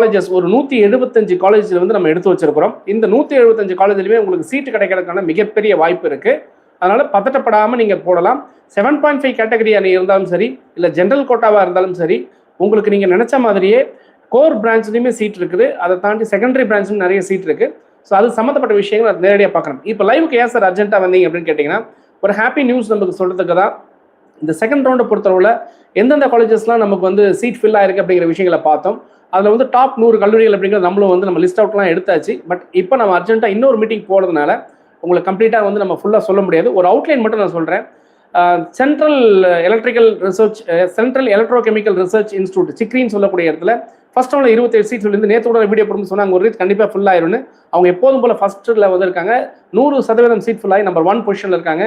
Colleges ஒரு 175 காலேஜ்ல வந்து நம்ம எடுத்து வச்சிருக்கிறோம். இந்த 175 காலேஜ்லயுமே உங்களுக்கு சீட்டு கிடைக்கிறதுக்கான மிகப்பெரிய வாய்ப்பு இருக்கு. அதனால பதட்டப்படாம நீங்க போடலாம். 7.5 கேட்டகரி இருந்தாலும் சரி, இல்ல ஜெனரல் கோட்டாவா இருந்தாலும் சரி, உங்களுக்கு நீங்க நினைச்ச மாதிரியே கோர் பிரான்ச்லயுமே சீட் இருக்குது. அதை தாண்டி செகண்டரி பிரான்ச்லயும் நிறைய சீட் இருக்கு. ஸோ அது சம்மந்தப்பட்ட விஷயங்கள் அது நேரடியாக பார்க்கணும். இப்போ லைவுக்கு ஏன் சார் அர்ஜென்ட்டாக வந்தீங்க அப்படின்னு கேட்டிங்கன்னா, ஒரு ஹாப்பி நியூஸ் நமக்கு சொல்றதுக்கு தான் இந்த செகண்ட் ரவுண்டை பொறுத்தளவில் எந்தெந்த காலேஜஸ்லாம் நமக்கு வந்து சீட் ஃபில் ஆயிருக்கு அப்படிங்கிற விஷயங்களை பார்த்தோம். அதில் வந்து டாப் 100 கல்லூரிகள் அப்படிங்கிற நம்மளும் வந்து நம்ம லிஸ்ட் அவுட்லாம் எடுத்தாச்சு. பட் இப்போ நம்ம அர்ஜென்ட்டாக இன்னொரு மீட்டிங் போகிறதுனால உங்களுக்கு கம்ப்ளீட்டாக வந்து நம்ம ஃபுல்லாக சொல்ல முடியாது. ஒரு அவுட்லைன் மட்டும் நான் சொல்கிறேன். சென்ட்ரல் எலக்ட்ரோகெமிக்கல் ரிசர்ச் இன்ஸ்டியூட் சிக்ரின்னு சொல்லக்கூடிய இடத்துல ஃபர்ஸ்ட் ரவுண்டில் 27 சீட் சொல்லி நேற்றோட வீடியோ போட்டு சொன்னாங்க ஒரு கண்டிப்பாக ஃபுல் ஆயிரும்னு. அவங்க எப்போதும் போல ஃபர்ஸ்ட்டில் வந்து இருக்காங்க. 100% சீட் ஃபுல் ஆகி நம்பர் 1 பொசிஷனில் இருக்காங்க.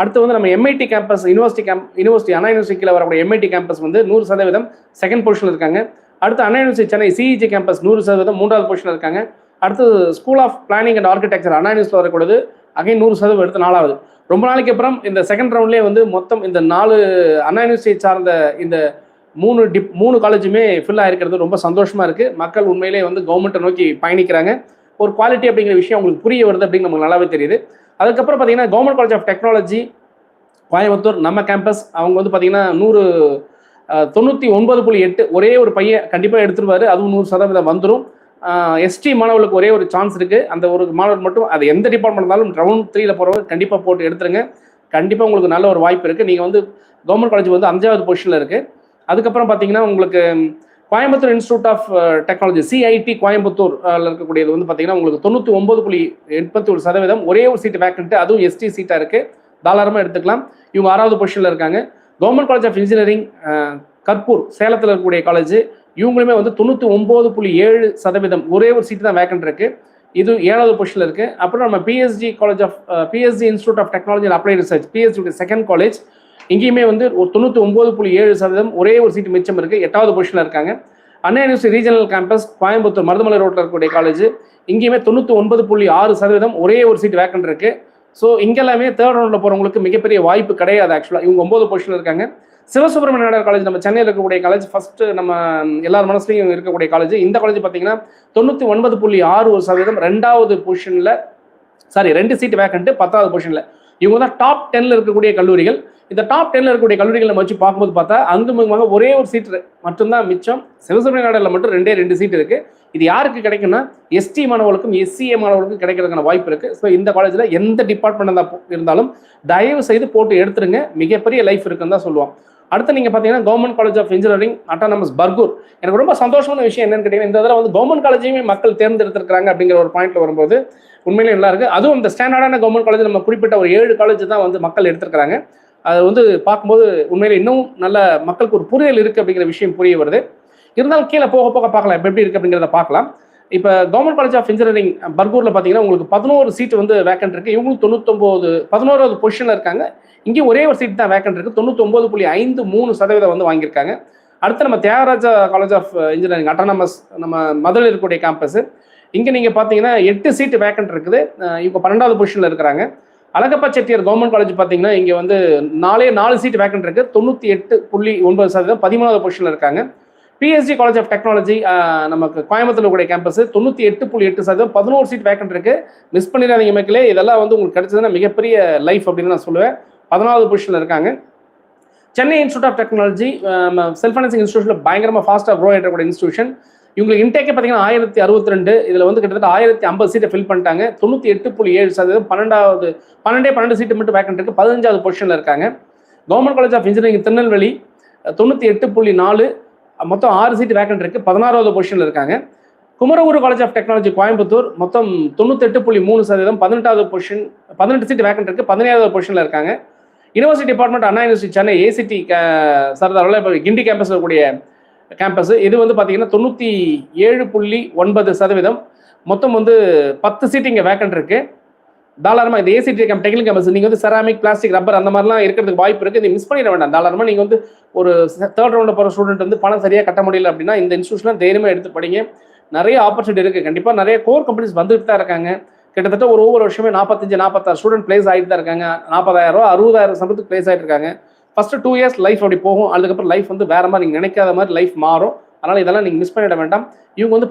அடுத்து வந்து நம்ம எம்ஐடி கேம்பஸ் யூனிவர்சிட்டி அண்ணா யூனிவர்சிட்டி கீழே வரக்கூடிய எம்ஐடி கேம்பஸ் வந்து 100% செகண்ட் பொசிஷனில் இருக்காங்க. அடுத்து Anna university Chennai CEG campus 100% 3வது பொசிஷனில் இருக்காங்க. அடுத்து school of planning and architecture Anna யூனிவர்சிட்டியில் வரக்கூடியது அகைன் 100% எடுத்து 4வது. ரொம்ப நாளைக்கு அப்புறம் இந்த செகண்ட் ரவுண்ட்லேயே வந்து மொத்தம் இந்த 4 அண்ணா யூனிவர்சிட்டி சார்ந்த இந்த 3 காலேஜுமே ஃபில் ஆகிருக்கிறது ரொம்ப சந்தோஷமா இருக்கு. மக்கள் உண்மையிலே வந்து கவர்மெண்ட்டை நோக்கி பயணிக்கிறாங்க. ஒரு குவாலிட்டி அப்படிங்கிற விஷயம் உங்களுக்கு புரிய வருது அப்படின்னு நமக்கு நல்லாவே தெரியுது. அதுக்கப்புறம் பார்த்தீங்கன்னா government college of technology Coimbatore நம்ம கேம்பஸ் அவங்க வந்து பார்த்தீங்கன்னா 99.8 ஒரே ஒரு பையன் கண்டிப்பாக எடுத்துருவாரு. அதுவும் 100% வந்துடும். எஸ்டி மாணவர்களுக்கு ஒரே ஒரு சான்ஸ் இருக்கு. அந்த ஒரு மாணவர் மட்டும் அது எந்த டிபார்ட்மெண்ட் இருந்தாலும் ரவுண்ட் 3ல போகிறவங்க கண்டிப்பாக போட்டு எடுத்துருங்க. கண்டிப்பாக உங்களுக்கு நல்ல ஒரு வாய்ப்பு இருக்கு. நீங்கள் வந்து கவர்மெண்ட் காலேஜ் வந்து 5வது பொசிஷனில் இருக்கு. அதுக்கப்புறம் பார்த்தீங்கன்னா உங்களுக்கு Coimbatore institute of technology CIT Coimbatore இருக்கக்கூடியது வந்து பார்த்தீங்கன்னா உங்களுக்கு 99.81% ஒரே ஒரு சீட்டு வேக்கன்ட், அதுவும் எஸ்டி சீட்டாக இருக்கு. தாராளமாக எடுத்துக்கலாம். இவங்க 6வது பொசிஷனில் இருக்காங்க. கவர்மெண்ட் காலேஜ் ஆஃப் இன்ஜினியரிங் கற்பூர் சேலத்தில் இருக்கக்கூடிய காலேஜ் இவங்களுமே வந்து 99.7% ஒரே ஒரு சீட்டு தான் வேக்கன்ட் இருக்கு. இது 7வது பொசிஷனில் இருக்கு. அப்புறம் நம்ம PSG institute of technology and applied research PSG second college இங்கேயுமே வந்து ஒரு 99.7% ஒரே ஒரு சீட்டு மிச்சம் இருக்கு. 8வது பொசிஷனில் இருக்காங்க. Anna university regional campus Coimbatore Marudhamalai ரோட்டில் இருக்கக்கூடிய காலேஜ் இங்கேயுமே 99.6% ஒரே ஒரு சீட் வேக்கன்ட் இருக்கு. ஸோ இங்கெல்லாமே தேர்ட் ரவுண்டில் போகிறவங்களுக்கு மிகப்பெரிய வாய்ப்பு கிடையாது. ஆக்சுவலாக இவங்க 9 பொசிஷனில் இருக்காங்க. சிவசுப்ரமணிய காலேஜ் நம்ம சென்னையில் இருக்கக்கூடிய காலேஜ் ஃபர்ஸ்ட் நம்ம எல்லார் மனசுலையும் இருக்கக்கூடிய காலேஜ். இந்த காலேஜ் பார்த்தீங்கன்னா 99.61% 2வது பொசிஷனில் 2 சீட் வேக்கன்ட் 10வது பொசிஷனில். இவங்க தான் டாப் 10ல் இருக்கக்கூடிய கல்லூரிகள். இந்த டாப் 10ல் இருக்கக்கூடிய கல்லூரிகளை நம்ம வச்சு பார்க்கும்போது பார்த்தா அங்குமுகமாக ஒரே ஒரு சீட் மட்டும்தான் மிச்சம். சிவசுப்ரமணிய மட்டும் 2 சீட் இருக்கு. இது யாருக்கு கிடைக்கும்னா எஸ்டி மாணவர்களுக்கும் எஸ்சிஏ மாணவர்களுக்கும் கிடைக்கிறதுக்கான வாய்ப்பு இருக்கு. ஸோ இந்த காலேஜில் எந்த டிபார்ட்மெண்ட் இருந்தாலும் தயவு செய்து போட்டு எடுத்துருங்க. மிகப்பெரிய லைஃப் இருக்குன்னு தான் சொல்லுவோம். அடுத்து நீங்கள் பார்த்தீங்கன்னா government college of engineering autonomous Bargur. எனக்கு ரொம்ப சந்தோஷமான விஷயம் என்னன்னு கேட்டீங்கன்னா இந்த தடவை வந்து கவர்மெண்ட் காலேஜையுமே மக்கள் தேர்ந்தெடுத்திருக்காங்க அப்படிங்கிற ஒரு பாயிண்ட்ல வரும்போது உண்மையிலே நல்லா இருக்கு. அதுவும் இந்த ஸ்டாண்டர்டான கவர்மெண்ட் காலேஜ் நம்ம குறிப்பிட்ட ஒரு 7 காலேஜ் தான் வந்து மக்கள் எடுத்திருக்காங்க. அது வந்து பார்க்கும்போது உண்மையிலே இன்னும் நல்ல மக்களுக்கு ஒரு புரியல் இருக்கு அப்படிங்கிற விஷயம் புரிய வருது. இருந்தாலும் கீழே போக போக பார்க்கலாம் எப்படி இருக்கு அப்படிங்கிறத பார்க்கலாம். இப்போ கவர்மெண்ட் காலேஜ் ஆஃப் இன்ஜினியரிங் பர்கூர்ல பார்த்தீங்கன்னா உங்களுக்கு 11 சீட் வந்து வேக்கன்ட் இருக்கு. இவங்களும் 11வது பொசிஷன்ல இருக்காங்க. இங்கேயும் ஒரே ஒரு சீட் தான் வேக்கன்ட் இருக்கு. 99.53% வந்து வாங்கியிருக்காங்க. அடுத்து நம்ம Thiagaraja college of engineering autonomous நம்ம மதுரையில் இருக்கக்கூடிய கேம்பஸ் இங்கே நீங்கள் பார்த்தீங்கன்னா 8 சீட் வேக்கன்ட் இருக்குது. இவங்க 12வது பொசிஷனில் இருக்கிறாங்க. அழகப்பா செட்டியார் கவர்மெண்ட் காலேஜ் பார்த்தீங்கன்னா இங்கே வந்து 4 சீட் வேக்கன்ட் இருக்கு. 98.9% 13வது பொசிஷனில் இருக்காங்க. பிஎஸ்ஜி காலேஜ் ஆஃப் டெக்னாலஜி நமக்கு கோயம்புத்தூர் கூடிய கேம்பஸ் 98.8% 11 சீட் வேக்கன்ட் இருக்கு. மிஸ் பண்ணிடாதீங்க மக்களே. இதெல்லாம் வந்து உங்களுக்கு கிடைச்சதுன்னா மிகப்பெரிய லைஃப் அப்படின்னு நான் சொல்லுவேன். 14வது பொசிஷனில் இருக்காங்க. Chennai institute of technology self financing இன்ஸ்டியூஷனில் பயங்கரமாக ஃபாஸ்ட்டாக க்ரோ ஆகிடக்கூடிய இன்ஸ்டியூஷன். இவங்களுக்கு இன்டேக்கே பார்த்தீங்கன்னா 1062. இதில் வந்து கிட்டத்தட்ட 1050 சீட்டை ஃபில் பண்ணிட்டாங்க. 98.7% 12 சீட்டு மட்டும் வேக்கன்ட் இருக்கு. 15வது பொசிஷனில் இருக்காங்க. Government college of engineering Tirunelveli 98.4 மொத்தம் 6 சீட் வேக்கன்ட் இருக்கு. 16வது பொசிஷனில் இருக்காங்க. Kumaraguru college of technology Coimbatore மொத்தம் 98.3% 18வது பொசிஷன் 18 சீட் வேக்கன்ட் இருக்கு. 17வது பொசிஷனில் இருக்காங்க. யூனிவர்சிட்டி டிபார்ட்மெண்ட் அண்ணா யூனிவர்சிட்டி சென்னை ஏசிடி சர்தார் வல்லபாய் கிண்டி கேம்பஸ் இருக்கக்கூடிய கேம்பஸ் இது வந்து பார்த்தீங்கன்னா 97.9% மொத்தம் வந்து 10 சீட் இங்கே வேக்கன்ட் இருக்கு. தாராளமாக இந்த ஏசிடி டெக்னிக்கல் கேம்பஸ் நீங்கள் வந்து செராமிக் பிளாஸ்டிக் ரப்பர் அந்த மாதிரிலாம் இருக்கிறதுக்கு வாய்ப்பு இருக்குது. இது மிஸ் பண்ணிட வேண்டாம். தாராளமாக நீங்கள் வந்து ஒரு 3rd ரவுண்டில் போகிற ஸ்டூடெண்ட் வந்து பணம் சரியாக கட்ட முடியல அப்படின்னா இந்த இன்ஸ்டியூஷனில் தைரியமாக எடுத்து படிங்க. நிறைய ஆப்பர்ச்சுனிட்டி இருக்குது. கண்டிப்பாக நிறைய கோர் கம்பெனிஸ் வந்துட்டு தான் இருக்காங்க. கிட்டத்தட்ட ஒவ்வொரு வருஷமே 45-46 ஸ்டூடெண்ட் பிளேஸ் ஆகிட்டு தான் இருக்காங்க. 40,000 60,000 சம்பளத்துக்கு பிளேஸ் ஆகிட்டு இருக்காங்க. ஃபர்ஸ்ட் 2 இயர்ஸ் லைஃப் அப்படி போகும். அதுக்கப்புறம் லைஃப் வந்து வேற மாதிரி நீங்கள் நினைக்காத மாதிரி லைஃப் மாறும். அதனால் இதெல்லாம் நீங்கள் மிஸ் பண்ணிட வேண்டாம். இவங்க வந்து